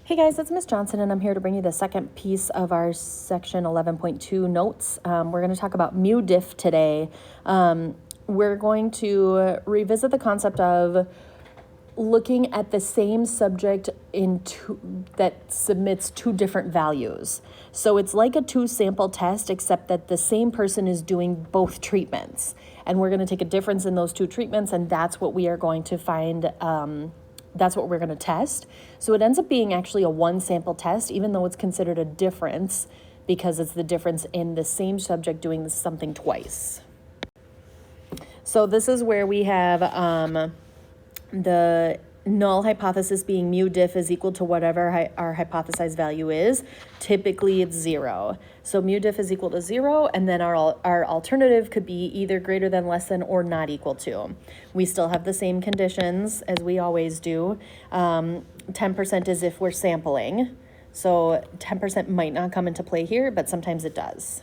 Hey guys, it's Miss Johnson, and I'm here to bring you the second piece of our section 11.2 notes. We're going to talk about Udiff today. We're going to revisit the concept of looking at the same subject that submits two different values. So it's like a two-sample test, except that the same person is doing both treatments. And we're going to take a difference in those two treatments, and that's what we are going to find. That's what we're going to test. So it ends up being actually a one-sample test, even though it's considered a difference, because it's the difference in the same subject doing something twice. So this is where we have the null hypothesis being Udiff is equal to whatever our hypothesized value is. Typically it's 0. So Udiff is equal to 0, and then our alternative could be either greater than, less than, or not equal to. We still have the same conditions as we always do. 10% is if we're sampling. So 10% might not come into play here, but sometimes it does.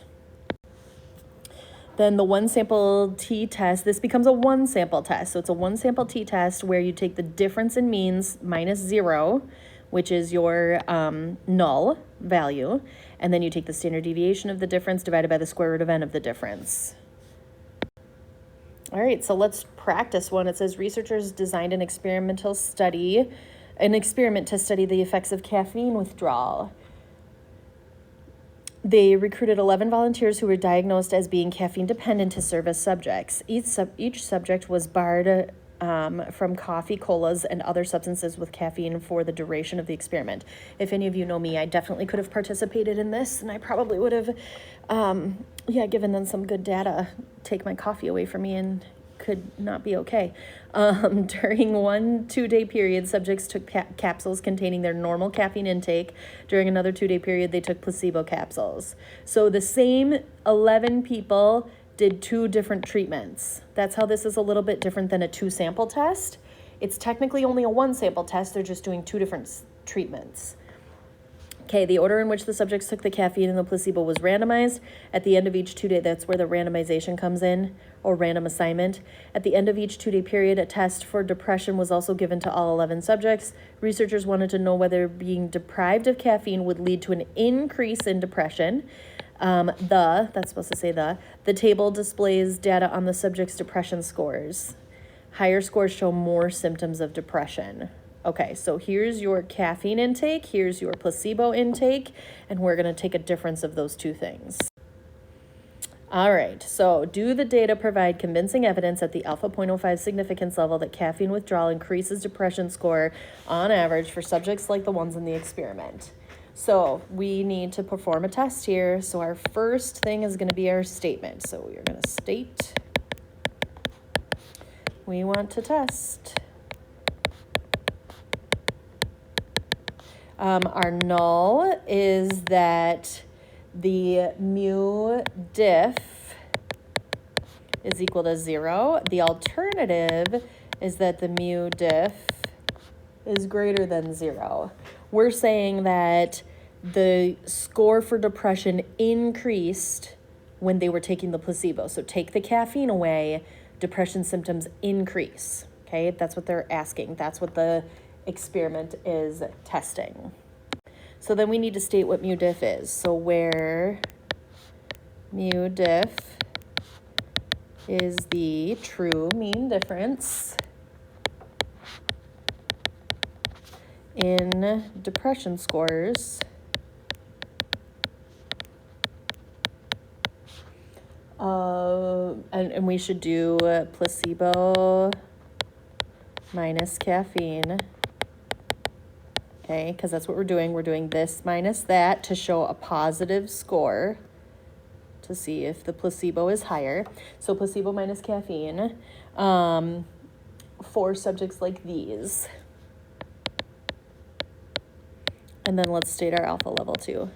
Then the one sample t-test, this becomes a one sample test. So it's a one sample t-test where you take the difference in means minus 0, which is your null value, and then you take the standard deviation of the difference divided by the square root of n of the difference. All right, so let's practice one. It says researchers designed an experiment to study the effects of caffeine withdrawal. They recruited 11 volunteers who were diagnosed as being caffeine dependent to serve as subjects. Each subject was barred from coffee, colas, and other substances with caffeine for the duration of the experiment. If any of you know me, I definitely could have participated in this, and I probably would have, given them some good data, take my coffee away from me, and could not be okay. During one 2-day period, subjects took capsules containing their normal caffeine intake. During another 2-day period, they took placebo capsules. So the same 11 people did 2 different treatments. That's how this is a little bit different than a 2-sample test. It's technically only a 1-sample test. They're just doing 2 different treatments. Okay, the order in which the subjects took the caffeine and the placebo was randomized. At the end of each 2-day, that's where the randomization comes in, or random assignment. At the end of each 2-day period, a test for depression was also given to all 11 subjects. Researchers wanted to know whether being deprived of caffeine would lead to an increase in depression. That's supposed to say the table displays data on the subject's depression scores. Higher scores show more symptoms of depression. Okay, so here's your caffeine intake, here's your placebo intake, and we're going to take a difference of those two things. All right, so do the data provide convincing evidence at the alpha 0.05 significance level that caffeine withdrawal increases depression score on average for subjects like the ones in the experiment? So we need to perform a test here. So our first thing is going to be our statement. So we're going to state we want to test. Our null is that the mu diff is equal to 0. The alternative is that the mu diff is greater than 0. We're saying that the score for depression increased when they were taking the placebo. So take the caffeine away, depression symptoms increase. Okay, that's what they're asking. That's what the experiment is testing. So then we need to state what mu diff is. So where mu diff is the true mean difference in depression scores and we should do placebo minus caffeine. Okay, because that's what we're doing. We're doing this minus that to show a positive score to see if the placebo is higher. So placebo minus caffeine for subjects like these. And then let's state our alpha level too.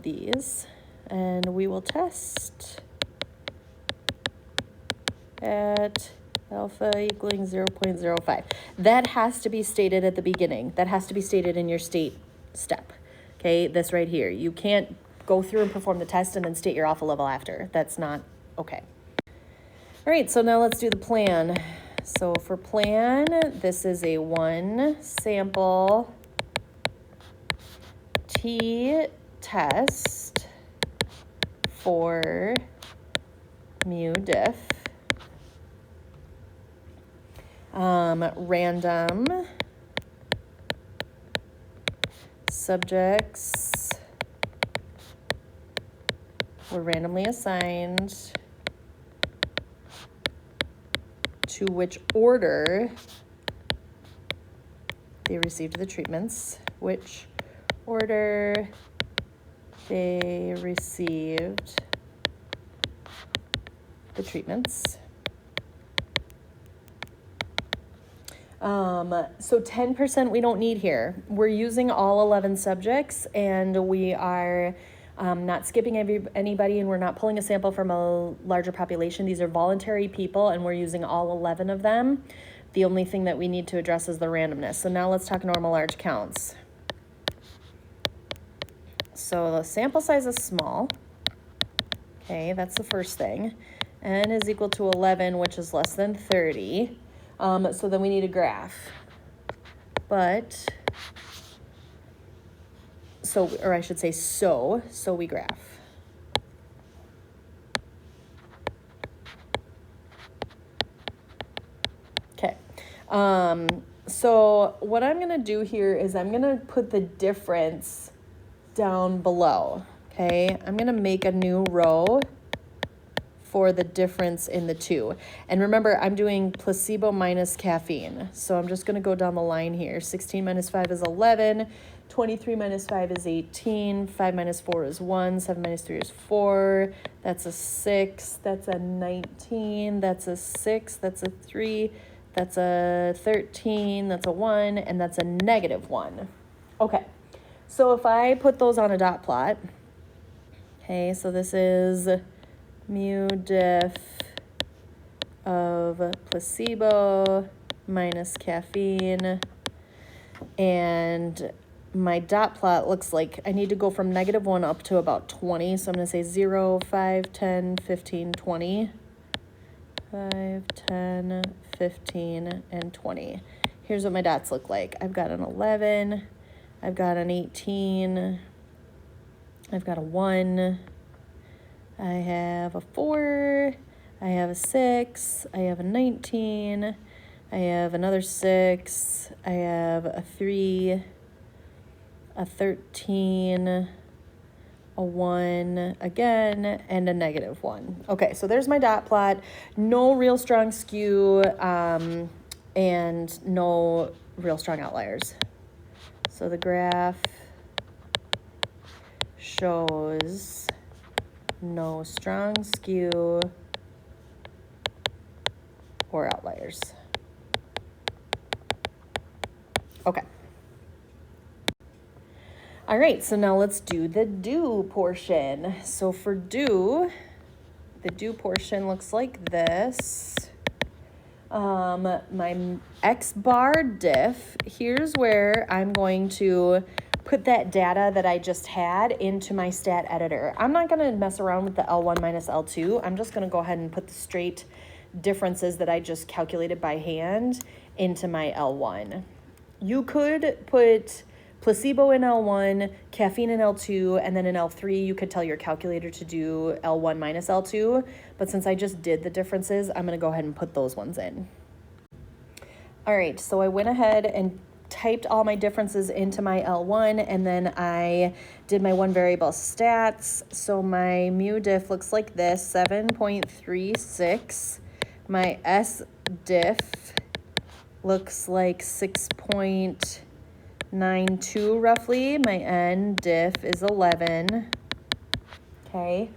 These. And we will test at alpha equaling 0.05. That has to be stated at the beginning. That has to be stated in your state step. Okay, this right here. You can't go through and perform the test and then state your alpha level after. That's not okay. All right, so now let's do the plan. So for plan, this is a 1 sample t-test for Udiff. Random subjects were randomly assigned to which order they received the treatments, which order they received the treatments. So 10% we don't need here. We're using all 11 subjects, and we are not skipping anybody, and we're not pulling a sample from a larger population. These are voluntary people, and we're using all 11 of them. The only thing that we need to address is the randomness. So now let's talk normal large counts. So the sample size is small. Okay, that's the first thing. N is equal to 11, which is less than 30. So then we need a graph. So we graph. Okay. So what I'm going to do here is I'm going to put the difference down below. Okay. I'm going to make a new row for the difference in the two. And remember, I'm doing placebo minus caffeine. So I'm just going to go down the line here. 16 minus 5 is 11. 23 minus 5 is 18. 5 minus 4 is 1. 7 minus 3 is 4. That's a 6. That's a 19. That's a 6. That's a 3. That's a 13. That's a 1. And that's a -1. Okay. So if I put those on a dot plot, okay, so this is Udiff of placebo minus caffeine, and my dot plot looks like I need to go from -1 up to about 20, so I'm going to say 0, 5, 10, 15, 20. 5, 10, 15, and 20. Here's what my dots look like. I've got an 11, I've got an 18, I've got a 1, I have a 4, I have a 6, I have a 19, I have another 6, I have a 3, a 13, a 1 again, and a -1. Okay, so there's my dot plot. No real strong skew, and no real strong outliers. So the graph shows no strong skew or outliers. Okay. All right, so now let's do the do portion. So for do, the do portion looks like this. My X bar diff, here's where I'm going to put that data that I just had into my stat editor. I'm not going to mess around with the L1 minus L2. I'm just going to go ahead and put the straight differences that I just calculated by hand into my L1. You could put placebo in L1, caffeine in L2, and then in L3 you could tell your calculator to do L1 minus L2, but since I just did the differences, I'm going to go ahead and put those ones in. All right, so I went ahead and typed all my differences into my L1, and then I did my one variable stats. So my Udiff looks like this, 7.36. My S diff looks like 6.92 roughly. My N diff is 11. Okay.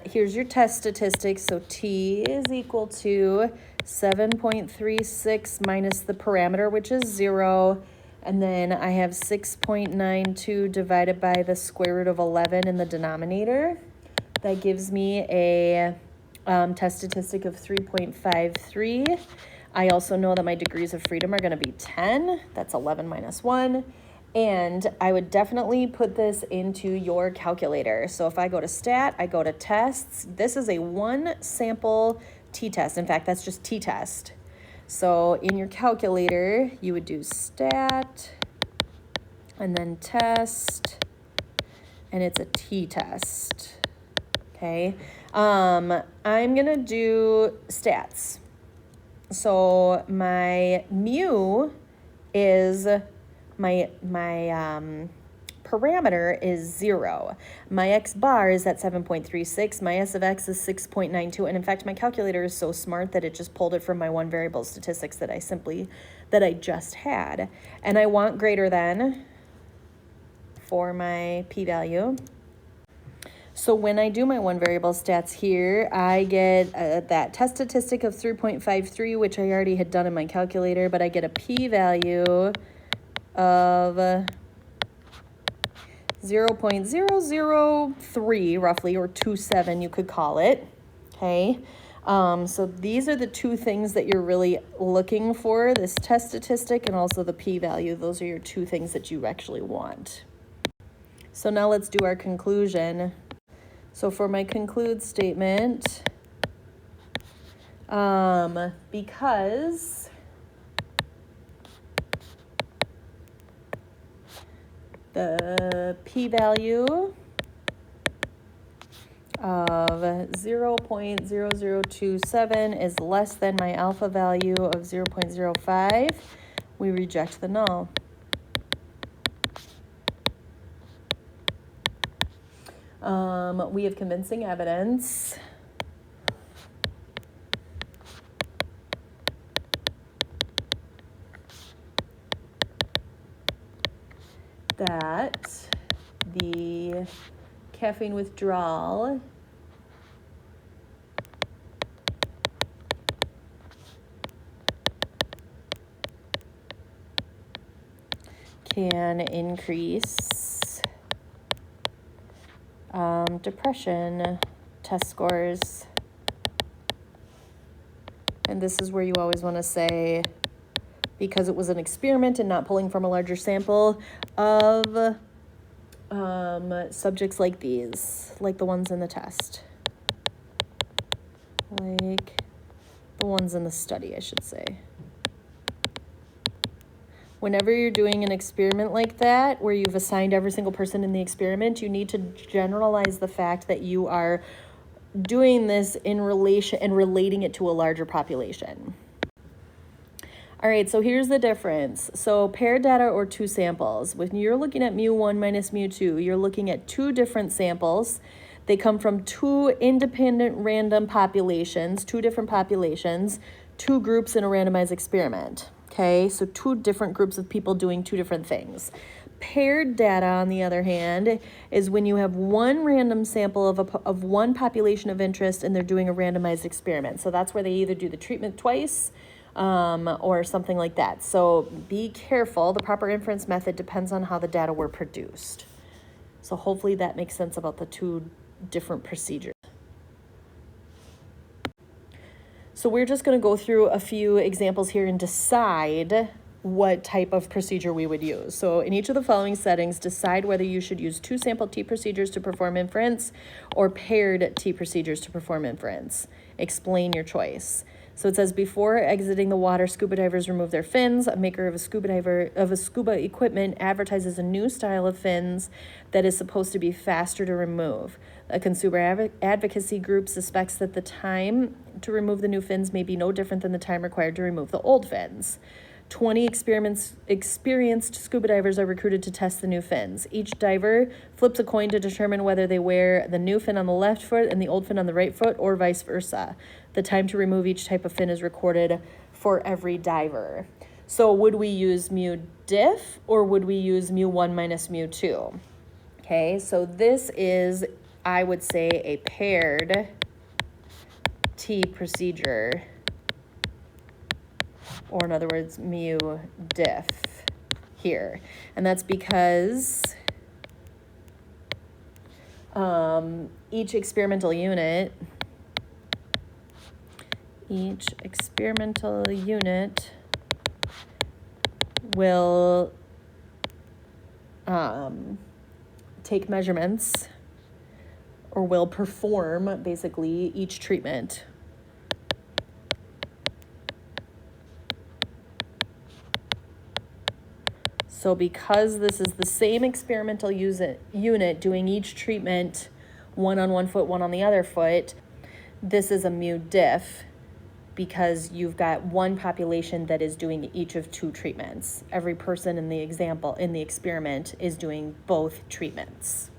Here's your test statistics. So T is equal to 7.36 minus the parameter, which is 0. And then I have 6.92 divided by the square root of 11 in the denominator. That gives me a test statistic of 3.53. I also know that my degrees of freedom are going to be 10. That's 11 minus 1. And I would definitely put this into your calculator. So if I go to stat, I go to tests. This is a one sample t-test. In fact, that's just t-test. So in your calculator, you would do stat and then test, and it's a t-test, okay? I'm gonna do stats. So my mu is, my parameter is 0. My x bar is at 7.36. My s of x is 6.92. And in fact, my calculator is so smart that it just pulled it from my one variable statistics that I just had. And I want greater than for my p-value. So when I do my one variable stats here, I get that test statistic of 3.53, which I already had done in my calculator, but I get a p-value of 0.003 roughly, or 27 you could call it, okay? So these are the two things that you're really looking for, this test statistic and also the p-value. Those are your two things that you actually want. So now let's do our conclusion. So for my conclude statement, because the p-value of 0.0027 is less than my alpha value of 0.05, we reject the null. We have convincing evidence that the caffeine withdrawal can increase depression test scores. And this is where you always want to say, because it was an experiment and not pulling from a larger sample of subjects like these, like the ones in the test, like the ones in the study, I should say. Whenever you're doing an experiment like that, where you've assigned every single person in the experiment, you need to generalize the fact that you are doing this in relation and relating it to a larger population. All right, so here's the difference. So paired data or two samples. When you're looking at mu1 minus mu2, you're looking at two different samples. They come from two independent random populations, two different populations, two groups in a randomized experiment. Okay, so two different groups of people doing two different things. Paired data, on the other hand, is when you have one random sample of one population of interest and they're doing a randomized experiment. So that's where they either do the treatment twice or something like that. So be careful. The proper inference method depends on how the data were produced. So hopefully that makes sense about the two different procedures. So we're just going to go through a few examples here and decide what type of procedure we would use. So in each of the following settings, decide whether you should use two sample T procedures to perform inference or paired T procedures to perform inference. Explain your choice. So it says, before exiting the water, scuba divers remove their fins. A maker of a scuba equipment advertises a new style of fins that is supposed to be faster to remove. A consumer advocacy group suspects that the time to remove the new fins may be no different than the time required to remove the old fins. 20 experienced scuba divers are recruited to test the new fins. Each diver flips a coin to determine whether they wear the new fin on the left foot and the old fin on the right foot, or vice versa. The time to remove each type of fin is recorded for every diver. So would we use mu diff or would we use mu1 minus mu2? Okay, so this is, I would say, a paired T procedure, or in other words, mu diff here. And that's because each experimental unit will take measurements, or will perform basically each treatment. So because this is the same experimental unit doing each treatment, one on one foot, one on the other foot, this is a mu diff because you've got one population that is doing each of two treatments. Every person in the experiment is doing both treatments.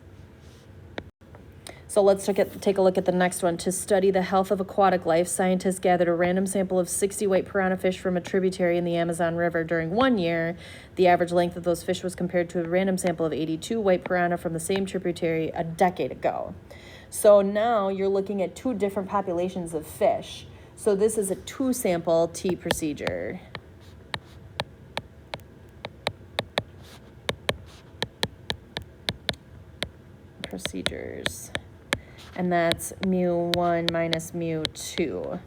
So let's take a look at the next one. To study the health of aquatic life, scientists gathered a random sample of 60 white piranha fish from a tributary in the Amazon River during 1 year. The average length of those fish was compared to a random sample of 82 white piranha from the same tributary a decade ago. So now you're looking at two different populations of fish. So this is a two-sample T procedure. Procedures. And that's mu1 minus mu2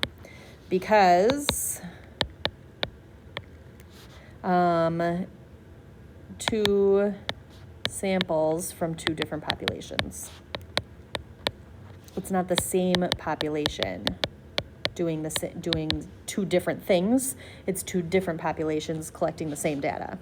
because two samples from two different populations. It's not the same population doing two different things. It's two different populations collecting the same data.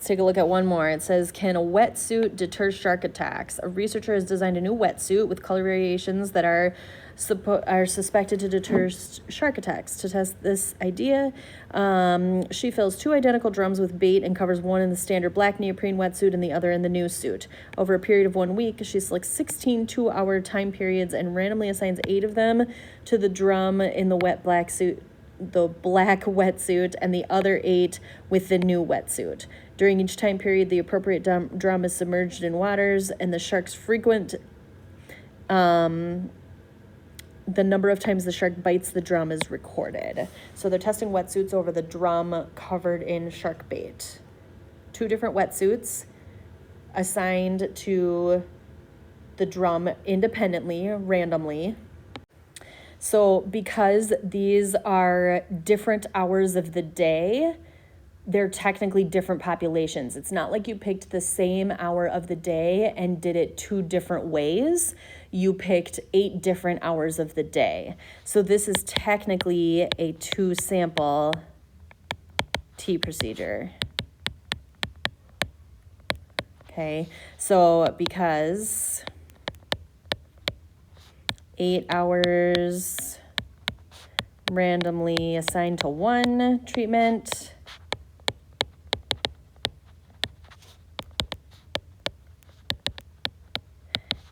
Take a look at one more. It says, can a wetsuit deter shark attacks? A researcher has designed a new wetsuit with color variations that are suspected to deter shark attacks. To test this idea, she fills two identical drums with bait and covers one in the standard black neoprene wetsuit and the other in the new suit. Over a period of 1 week, she selects 16 two-hour time periods and randomly assigns 8 of them to the drum in the black wetsuit and the other 8 with the new wetsuit. During each time period, the appropriate drum is submerged in waters, and the shark's the number of times the shark bites the drum is recorded. So they're testing wetsuits over the drum covered in shark bait. 2 different wetsuits assigned to the drum independently, randomly. So because these are different hours of the day, they're technically different populations. It's not like you picked the same hour of the day and did it 2 different ways. You picked 8 different hours of the day. So this is technically a 2-sample T procedure. Okay, so because 8 hours randomly assigned to one treatment,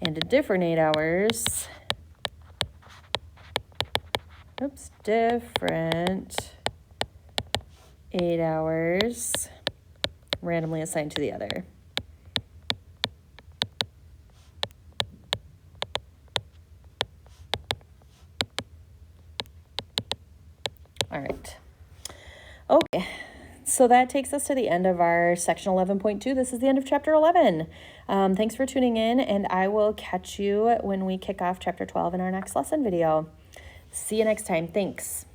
and a different 8 hours, different 8 hours randomly assigned to the other. All right. Okay. So that takes us to the end of our section 11.2. This is the end of chapter 11. Thanks for tuning in, and I will catch you when we kick off chapter 12 in our next lesson video. See you next time. Thanks.